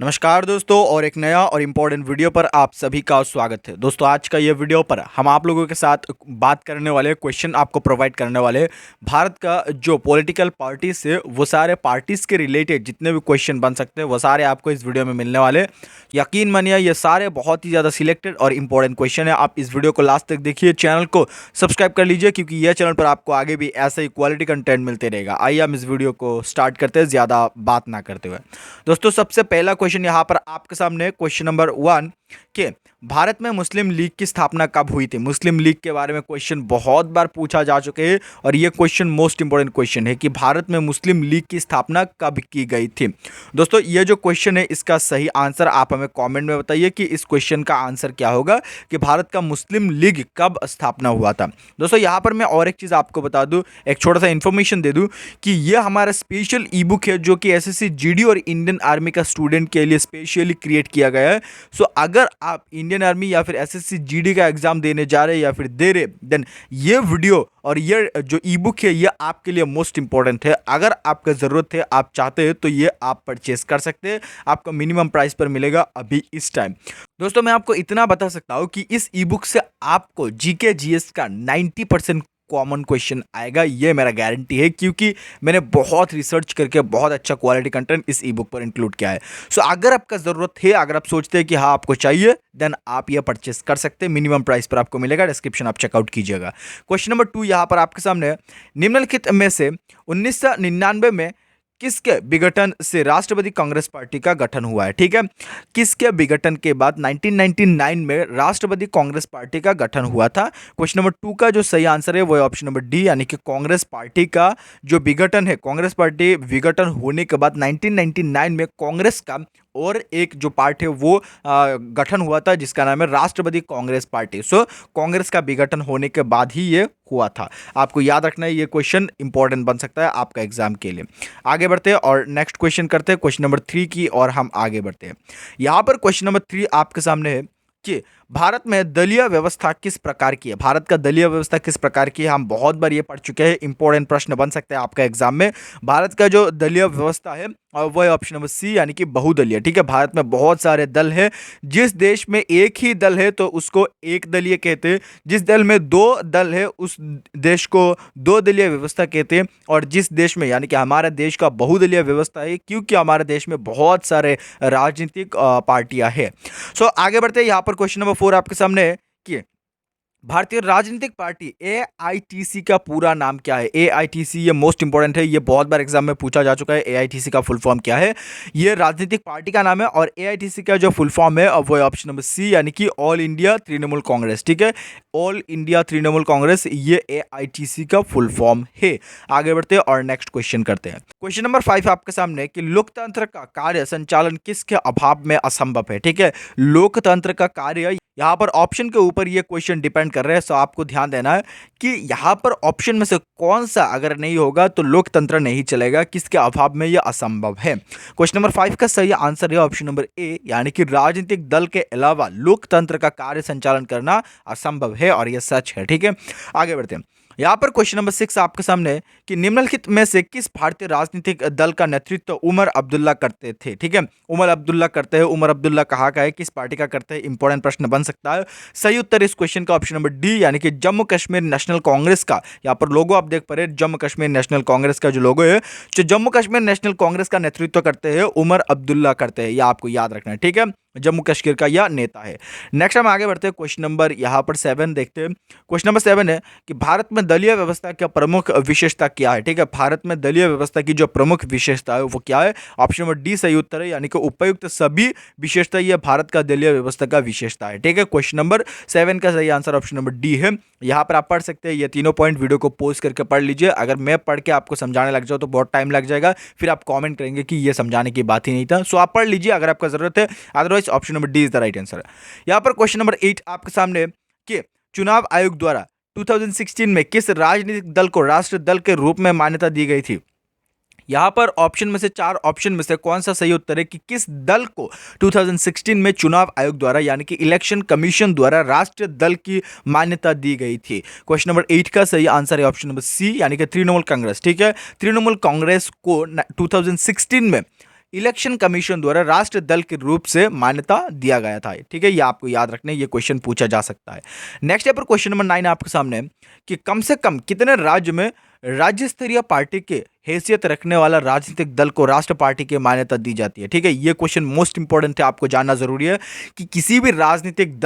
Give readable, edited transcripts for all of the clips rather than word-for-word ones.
नमस्कार दोस्तों, और एक नया और इम्पोर्टेंट वीडियो पर आप सभी का स्वागत है। दोस्तों, आज का ये वीडियो पर हम आप लोगों के साथ बात करने वाले, क्वेश्चन आपको प्रोवाइड करने वाले, भारत का जो पॉलिटिकल पार्टीज है वो सारे पार्टीज के रिलेटेड जितने भी क्वेश्चन बन सकते हैं वो सारे आपको इस वीडियो में मिलने वाले। यकीन मानिए ये सारे बहुत ही ज़्यादा सिलेक्टेड और इम्पोर्टेंट क्वेश्चन है। आप इस वीडियो को लास्ट तक देखिए, चैनल को सब्सक्राइब कर लीजिए क्योंकि यह चैनल पर आपको आगे भी ऐसा ही क्वालिटी कंटेंट मिलते रहेगा। आइए हम इस वीडियो को स्टार्ट करते हैं ज़्यादा बात ना करते हुए। दोस्तों, सबसे पहला क्वेश्चन यहाँ पर आपके सामने, क्वेश्चन नंबर 1 कि भारत में मुस्लिम लीग की स्थापना कब हुई थी। मुस्लिम लीग के बारे में क्वेश्चन बहुत बार पूछा जा चुके हैं और ये क्वेश्चन मोस्ट इंपोर्टेंट क्वेश्चन है कि भारत में मुस्लिम लीग की स्थापना कब की गई थी। दोस्तों, ये जो क्वेश्चन है इसका सही आंसर आप हमें कमेंट में बताइए कि इस क्वेश्चन का आंसर क्या होगा कि भारत का मुस्लिम लीग कब स्थापना हुआ था। दोस्तों, यहाँ पर मैं और एक चीज़ आपको बता दूँ, एक छोटा सा इन्फॉर्मेशन दे दूँ कि ये हमारा स्पेशल ई बुक है जो कि एसएससी जीडी और इंडियन आर्मी का स्टूडेंट के लिए स्पेशली क्रिएट किया गया है। सो अगर आप इंडियन आर्मी या फिर एसएससी जीडी का एग्जाम देने जा रहे हैं या फिर दे रहे, देन ये वीडियो और ये जो ई बुक है ये आपके लिए मोस्ट इंपॉर्टेंट है। अगर आपका ज़रूरत है, आप चाहते हैं, तो ये आप परचेस कर सकते हैं। आपको मिनिमम प्राइस पर मिलेगा अभी इस टाइम। दोस्तों, मैं आपको इतना बता सकता हूँ कि इस ई बुक से आपको जीके जीएस का 90% कॉमन क्वेश्चन आएगा, ये मेरा गारंटी है क्योंकि मैंने बहुत रिसर्च करके बहुत अच्छा क्वालिटी कंटेंट इस ई बुक पर इंक्लूड किया है। सो अगर आपका ज़रूरत है, अगर आप सोचते हैं कि हाँ आपको चाहिए, देन आप ये परचेस कर सकते हैं। मिनिमम प्राइस पर आपको मिलेगा, डिस्क्रिप्शन आप चेकआउट कीजिएगा। क्वेश्चन नंबर 2 यहाँ पर आपके सामने, निम्नलिखित में से 1999 में किसके विघटन से राष्ट्रवादी कांग्रेस पार्टी का गठन हुआ है। ठीक है, किसके विघटन के बाद 1999 में राष्ट्रवादी कांग्रेस पार्टी का गठन हुआ था। क्वेश्चन नंबर 2 का जो सही आंसर है वो है ऑप्शन नंबर डी, यानी कि कांग्रेस पार्टी का जो विघटन है, कांग्रेस पार्टी विघटन होने के बाद 1999 में कांग्रेस का और एक जो पार्ट है वो गठन हुआ था जिसका नाम है राष्ट्रवादी कांग्रेस पार्टी। सो कांग्रेस का विघटन होने के बाद ही ये हुआ था। आपको याद रखना है, ये क्वेश्चन इंपॉर्टेंट बन सकता है आपका एग्जाम के लिए। आगे बढ़ते हैं और नेक्स्ट क्वेश्चन करते हैं, क्वेश्चन नंबर 3 की, और हम आगे बढ़ते हैं। यहाँ पर क्वेश्चन नंबर 3 आपके सामने है कि भारत में दलीय व्यवस्था किस प्रकार की है। भारत का दलीय व्यवस्था किस प्रकार की है, हम बहुत बार ये पढ़ चुके हैं। इंपॉर्टेंट प्रश्न बन सकते हैं आपका एग्जाम में। भारत का जो दलीय व्यवस्था है वो है ऑप्शन नंबर सी, यानी कि बहुदलीय। ठीक है, भारत में बहुत सारे दल है। जिस देश में एक ही दल है तो उसको एक दलीय कहते हैं। जिस दल में दो दल है उस देश को दो दलीय व्यवस्था कहते हैं। और जिस देश में, यानी कि हमारे देश का बहुदलीय व्यवस्था है क्योंकि हमारे देश में बहुत सारे राजनीतिक पार्टियां हैं। सो आगे बढ़ते हैं। यहाँ पर क्वेश्चन नंबर 4 आपके सामने है कि भारतीय राजनीतिक पार्टी एआईटीसी का पूरा नाम क्या है। एआईटीसी, ये मोस्ट इंपॉर्टेंट है, ये बहुत बार एग्जाम में पूछा जा चुका है। एआईटीसी का फुल फॉर्म क्या है, ये राजनीतिक पार्टी का नाम है। और एआईटीसी का जो फुल फॉर्म है वो है ऑप्शन नंबर सी, यानी कि ऑल इंडिया तृणमूल कांग्रेस। ठीक है, ऑल इंडिया तृणमूल कांग्रेस, ये एआईटीसी का फुल फॉर्म है। आगे बढ़ते हैं और नेक्स्ट क्वेश्चन करते हैं। क्वेश्चन नंबर 5 आपके सामने कि लोकतंत्र का कार्य संचालन किसके अभाव में असंभव है। ठीक है, लोकतंत्र का कार्य, यहाँ पर ऑप्शन के ऊपर ये क्वेश्चन डिपेंड कर रहे हैं। सो आपको ध्यान देना है कि यहाँ पर ऑप्शन में से कौन सा अगर नहीं होगा तो लोकतंत्र नहीं चलेगा, किसके अभाव में यह असंभव है। क्वेश्चन नंबर 5 का सही आंसर है ऑप्शन नंबर ए, यानी कि राजनीतिक दल के अलावा लोकतंत्र का कार्य संचालन करना असंभव है, और यह सच है। ठीक है, आगे बढ़ते हैं। यहाँ पर क्वेश्चन नंबर 6 आपके सामने है कि निम्नलिखित में से किस भारतीय राजनीतिक दल का नेतृत्व उमर अब्दुल्ला करते थे। ठीक है, उमर अब्दुल्ला करते हैं। उमर अब्दुल्ला कहाँ का है, किस पार्टी का करते हैं, इंपॉर्टेंट प्रश्न बन सकता है। सही उत्तर इस क्वेश्चन का ऑप्शन नंबर डी, यानी कि जम्मू कश्मीर नेशनल कांग्रेस का। यहाँ पर लोगो आप देख पा रहे हैं, जम्मू कश्मीर नेशनल कांग्रेस का जो लोगो है, जो जम्मू कश्मीर नेशनल कांग्रेस का नेतृत्व करते हैं उमर अब्दुल्ला करते हैं। यह आपको याद रखना है। ठीक है, जम्मू कश्मीर का यह नेता है। नेक्स्ट हम आगे बढ़ते हैं, क्वेश्चन नंबर यहाँ पर 7 देखते हैं। क्वेश्चन नंबर 7 है कि भारत में दलीय व्यवस्था का प्रमुख विशेषता क्या है। ठीक है, भारत में दलीय व्यवस्था की जो प्रमुख विशेषता है वो क्या है। ऑप्शन नंबर डी सही उत्तर है, यानी कि उपयुक्त सभी विशेषता ये भारत का दलीय व्यवस्था का विशेषता है। ठीक है, क्वेश्चन नंबर 7 का सही आंसर ऑप्शन नंबर डी है। यहाँ पर आप पढ़ सकते हैं, ये तीनों पॉइंट वीडियो को पॉज करके पढ़ लीजिए। अगर मैं पढ़ के आपको समझाने लग जाऊँ तो बहुत टाइम लग जाएगा, फिर आप कॉमेंट करेंगे कि ये समझाने की बात ही नहीं था। सो आप पढ़ लीजिए अगर आपका जरूरत है, otherwise option number D is the right answer. यहाँ पर क्वेश्चन नंबर 8 आपके सामने कि चुनाव आयोग द्वारा 2016 में किस राजनीतिक दल को राष्ट्र दल के रूप में मान्यता दी गई थी। यहाँ पर ऑप्शन में से 4 ऑप्शन में से कौन सा सही उत्तर है कि किस दल को 2016 में चुनाव आयोग द्वारा, यानी कि इलेक्शन कमीशन द्वारा राष्ट्रीय दल की मान्यता दी गई थी। क्वेश्चन नंबर 8 का सही आंसर है ऑप्शन नंबर सी, यानी कि तृणमूल कांग्रेस। ठीक है, तृणमूल कांग्रेस को 2016 में इलेक्शन कमीशन द्वारा राष्ट्रीय दल के रूप से मान्यता दिया गया था। ठीक है, ये आपको याद रखना है, ये क्वेश्चन पूछा जा सकता है। नेक्स्ट यहाँ पर क्वेश्चन नंबर 9 आपके सामने कि कम से कम कितने राज्य में राज्य स्तरीय पार्टी के हैसियत रखने वाला राजनीतिक दल को राष्ट्र पार्टी की मान्यता दी जाती है। ठीक है, ये क्वेश्चन मोस्ट इंपॉर्टेंट है, आपको जानना जरूरी है कि किसी भी राजनीतिक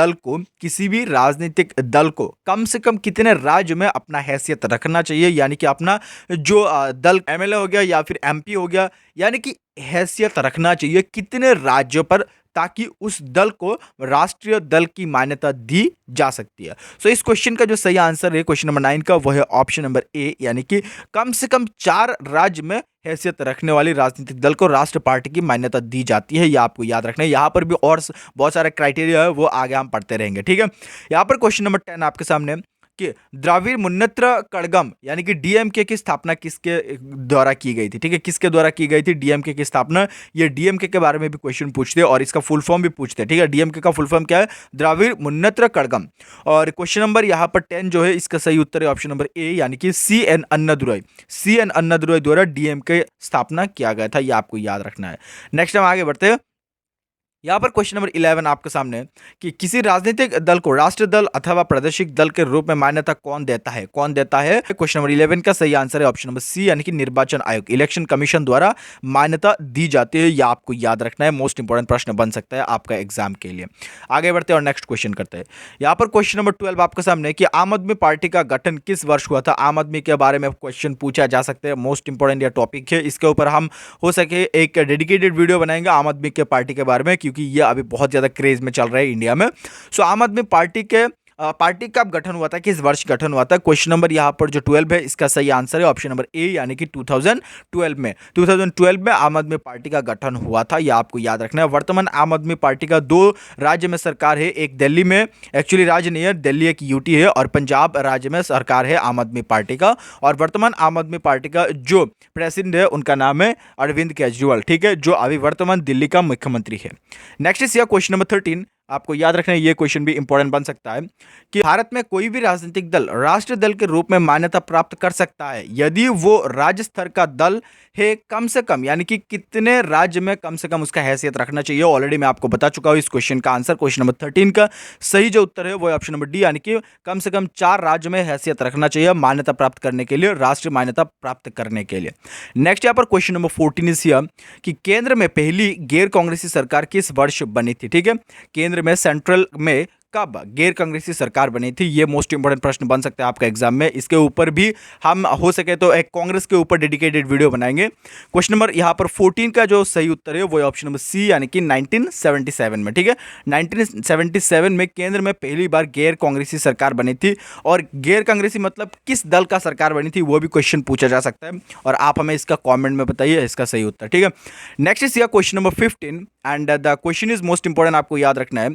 दल को कम से कम कितने राज्य में अपना हैसियत रखना चाहिए, यानी कि अपना जो दल एमएलए हो गया या फिर एमपी हो गया, यानी कि हैसियत रखना चाहिए कितने राज्यों पर, ताकि उस दल को राष्ट्रीय दल की मान्यता दी जा सकती है। सो इस क्वेश्चन का जो सही आंसर है क्वेश्चन नंबर 9 का, वह है ऑप्शन नंबर ए, यानी कि कम से कम 4 राज्य में हैसियत रखने वाली राजनीतिक दल को राष्ट्र पार्टी की मान्यता दी जाती है। यह आपको याद रखना है। यहाँ पर भी और बहुत सारे क्राइटेरिया है, वो आगे हम पढ़ते रहेंगे। ठीक है, यहाँ पर क्वेश्चन नंबर 10 आपके सामने कि द्रविड़ मुन्नेत्र कड़गम यानी कि डीएमके की स्थापना किसके द्वारा की गई थी। ठीक है, किसके द्वारा की गई थी डीएमके की स्थापना, ये डीएमके के बारे में भी क्वेश्चन पूछते हैं और इसका फुल फॉर्म भी पूछते हैं। ठीक है, डीएमके का फुल फॉर्म क्या है, द्रविड़ मुन्नेत्र कड़गम। और क्वेश्चन नंबर यहाँ पर 10 जो है, इसका सही उत्तर है ऑप्शन नंबर ए, यानी कि CN अन्नादुरई द्वारा डीएमके स्थापना किया गया था। ये आपको याद रखना है। नेक्स्ट हम आगे बढ़ते हैं। यहाँ पर क्वेश्चन नंबर 11 आपके सामने कि किसी राजनीतिक दल को राष्ट्रीय दल अथवा प्रादेशिक दल के रूप में मान्यता कौन देता है, क्वेश्चन नंबर 11 का सही आंसर है ऑप्शन नंबर सी, यानी कि निर्वाचन आयोग, इलेक्शन कमीशन द्वारा मान्यता दी जाती है। यह आपको याद रखना है, मोस्ट इंपोर्टेंट प्रश्न बन सकता है आपका एग्जाम के लिए। आगे बढ़ते हैं और नेक्स्ट क्वेश्चन करते हैं। यहाँ पर क्वेश्चन नंबर 12 आपके सामने कि आम आदमी पार्टी का गठन किस वर्ष हुआ था। आम आदमी के बारे में क्वेश्चन पूछा जा सकता है, मोस्ट इंपोर्टेंट यह टॉपिक है। इसके ऊपर हम हो सके एक डेडिकेटेड वीडियो बनाएंगे आम आदमी के पार्टी के बारे में, कि ये अभी बहुत ज्यादा क्रेज में चल रहा है इंडिया में। सो आम आदमी पार्टी कब गठन हुआ था, किस वर्ष गठन हुआ था। क्वेश्चन नंबर यहाँ पर जो 12 है, इसका सही आंसर है ऑप्शन नंबर ए, यानी कि 2012 में आम आदमी पार्टी का गठन हुआ था। यह आपको याद रखना है। वर्तमान आम आदमी पार्टी का 2 राज्य में सरकार है, एक दिल्ली में, एक्चुअली राज्य नहीं है, दिल्ली एक यूटी है, और पंजाब राज्य में सरकार है आम आदमी पार्टी का। और वर्तमान आम आदमी पार्टी का जो प्रेसिडेंट है उनका नाम है अरविंद केजरीवाल। ठीक है, जो अभी वर्तमान दिल्ली का मुख्यमंत्री है। नेक्स्ट इज क्वेश्चन नंबर 13, आपको याद रखना है, ये क्वेश्चन भी इंपॉर्टेंट बन सकता है कि भारत में कोई भी राजनीतिक दल राष्ट्रीय दल के रूप में मान्यता प्राप्त कर सकता है यदि वो राज्य स्तर का दल है कम से कम, यानी कि कितने राज्य में कम से कम उसका हैसियत रखना चाहिए। ऑलरेडी मैं आपको बता चुका हूं इस क्वेश्चन का आंसर। क्वेश्चन नंबर 13 का सही जो उत्तर है वो है ऑप्शन नंबर डी, यानी कि कम से कम 4 राज्य में हैसियत रखना चाहिए मान्यता प्राप्त करने के लिए, राष्ट्रीय मान्यता प्राप्त करने के लिए। नेक्स्ट यहाँ पर क्वेश्चन नंबर 14 इज हियर कि केंद्र में पहली गैर कांग्रेसी सरकार किस वर्ष बनी थी। ठीक है, केंद्र में सेंट्रल में कब गैर कांग्रेसी सरकार बनी थी, ये मोस्ट इंपोर्टेंट प्रश्न बन सकता है आपका एग्जाम में। इसके ऊपर भी हम हो सके तो एक कांग्रेस के ऊपर डेडिकेटेड वीडियो बनाएंगे। क्वेश्चन नंबर यहाँ पर 14 का जो सही उत्तर है वो है ऑप्शन नंबर सी, यानी कि 1977 में। ठीक है, 1977 में केंद्र में पहली बार गैर कांग्रेसी सरकार बनी थी। और गैर कांग्रेसी मतलब किस दल का सरकार बनी थी, वो भी क्वेश्चन पूछा जा सकता है, और आप हमें इसका कॉमेंट में बताइए इसका सही उत्तर। ठीक है, next is question number 15 and the question is most important, आपको याद रखना है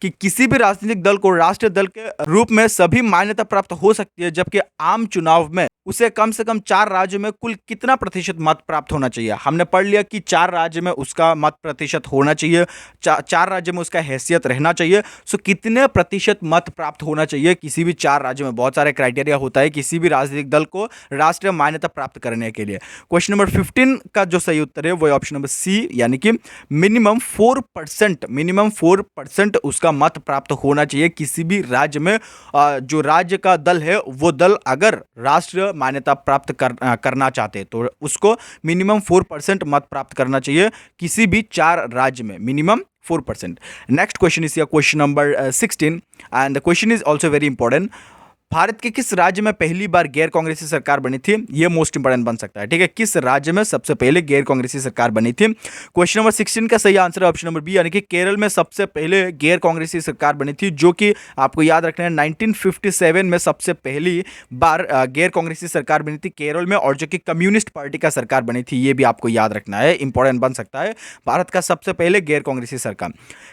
कि किसी भी राजनीतिक दल को राष्ट्रीय दल के रूप में सभी मान्यता प्राप्त हो सकती है, जबकि आम चुनाव में उसे कम से कम 4 राज्यों में कुल कितना प्रतिशत मत प्राप्त होना चाहिए। हमने पढ़ लिया कि 4 राज्य में उसका मत प्रतिशत होना चाहिए, 4 राज्य में उसका हैसियत रहना चाहिए। सो कितने प्रतिशत मत प्राप्त होना चाहिए किसी भी 4 राज्यों में, बहुत सारे क्राइटेरिया होता है किसी भी राजनीतिक दल को राष्ट्रीय मान्यता प्राप्त करने के लिए। क्वेश्चन नंबर 15 का जो सही उत्तर है वो ऑप्शन नंबर सी, यानी कि मिनिमम 4% उसका मत प्राप्त होना चाहिए किसी भी राज्य में। जो राज्य का दल है वो दल अगर राष्ट्रीय मान्यता प्राप्त करना चाहते हैं तो उसको मिनिमम 4% मत प्राप्त करना चाहिए किसी भी 4 राज्य में, minimum 4%। Next question is question number 16 and the question is also very important. Bharat के किस राज्य में पहली बार गैर कांग्रेसी सरकार बनी थी, यह मोस्ट इंपोर्टेंट बन सकता है। ठीक है, किस राज्य में सबसे पहले गैर कांग्रेसी सरकार बनी थी। क्वेश्चन नंबर 16 का सही आंसर है ऑप्शन नंबर बी, यानी कि केरल में सबसे पहले गैर कांग्रेसी सरकार बनी थी, जो कि आपको याद रखना है 1957 में सबसे पहली बार गैर कांग्रेसी सरकार बनी थी केरल में, और जो कि कम्युनिस्ट पार्टी का सरकार बनी थी। ये भी आपको याद रखना है, इंपॉर्टेंट बन सकता है, भारत का सबसे पहले गैर कांग्रेसी सरकार।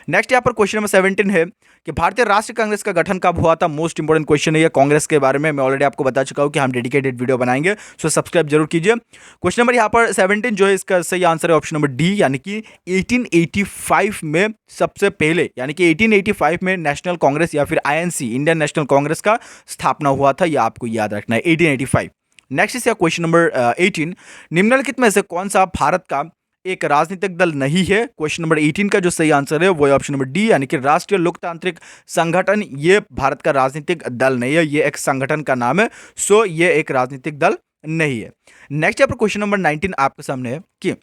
नेक्स्ट यहाँ पर क्वेश्चन नंबर 17 है कि भारतीय राष्ट्रीय कांग्रेस का गठन कब हुआ था। मोस्ट इंपोर्टेंट क्वेश्चन है ये, कांग्रेस के बारे में मैं ऑलरेडी आपको बता चुका हूं कि हम डेडिकेटेड वीडियो बनाएंगे, सो सब्सक्राइब जरूर कीजिए। क्वेश्चन नंबर यहाँ पर 17 जो है इसका सही आंसर है ऑप्शन नंबर डी, यानी कि 1885 में सबसे पहले, यानी कि 1885 में नेशनल कांग्रेस या फिर INC इंडियन नेशनल कांग्रेस का स्थापना हुआ था। यह आपको याद रखना है, 1885। नेक्स्ट इज क्वेश्चन नंबर 18, निम्नलिखित में से कौन सा भारत का एक राजनीतिक दल नहीं है। क्वेश्चन नंबर 18 का जो सही आंसर है वो है ऑप्शन नंबर डी, यानी कि राष्ट्रीय लोकतांत्रिक संगठन। ये भारत का राजनीतिक दल नहीं है, ये एक संगठन का नाम है। सो ये एक राजनीतिक दल नहीं है। नेक्स्ट यहाँ पर क्वेश्चन नंबर 19 आपके सामने है कि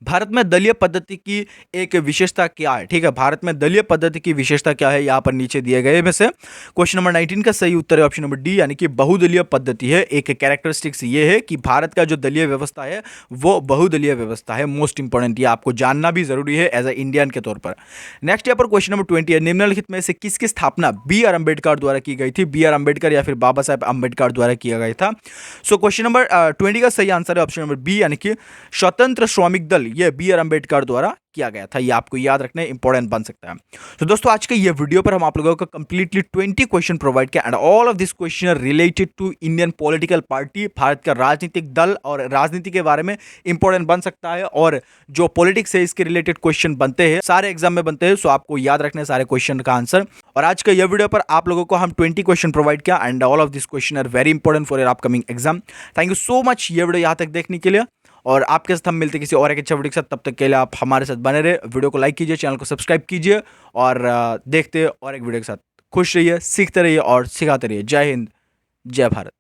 भारत में दलीय पद्धति की एक विशेषता क्या है। ठीक है, भारत में दलीय पद्धति की विशेषता क्या है, यहां पर नीचे दिए गए में से क्वेश्चन नंबर 19 का सही उत्तर है ऑप्शन नंबर डी, यानी कि बहुदलीय पद्धति है। एक कैरेक्टरिस्टिक्स ये है कि भारत का जो दलीय व्यवस्था है वो बहुदलीय व्यवस्था है। मोस्ट इंपॉर्टेंट, ये आपको जानना भी जरूरी है एज ए इंडियन के तौर पर। नेक्स्ट यहाँ पर क्वेश्चन नंबर 20 है, निम्नलिखित में से किसकी स्थापना बी आर अम्बेडकर द्वारा की गई थी। बी आर अम्बेडकर या फिर बाबा साहेब अम्बेडकर द्वारा किया गया था। सो क्वेश्चन नंबर 20 का सही आंसर है ऑप्शन नंबर बी, यानी कि स्वतंत्र श्रमिक दल, ये बी आर अम्बेडकर द्वारा किया गया था। ये आपको याद रखना इंपॉर्टेंट बन सकता है। तो दोस्तों आज के ये वीडियो पर हम आप लोगों को कंप्लीटली 20 क्वेश्चन प्रोवाइड किया and all of this question are related to Indian political party, Bharat का राजनीतिक दल और राजनीति के बारे में इंपॉर्टेंट बन सकता है। और जो पॉलिटिक्स है इसके रिलेटेड क्वेश्चन बनते हैं, सारे एग्जाम में बनते हैं। सो आपको याद रखना है सारे क्वेश्चन का आंसर। और आज का यह वीडियो पर आप लोगों को हम 20 क्वेश्चन प्रोवाइड किया and all of this question are very important for your upcoming exam. Thank you so much ये वीडियो यहाँ तक देखने के लिए। और आपके साथ हम मिलते किसी और एक अच्छा वीडियो के साथ, तब तक के लिए आप हमारे साथ बने रहे। वीडियो को लाइक कीजिए, चैनल को सब्सक्राइब कीजिए और देखते और एक वीडियो के साथ खुश रहिए, सीखते रहिए और सिखाते रहिए। जय हिंद, जय भारत।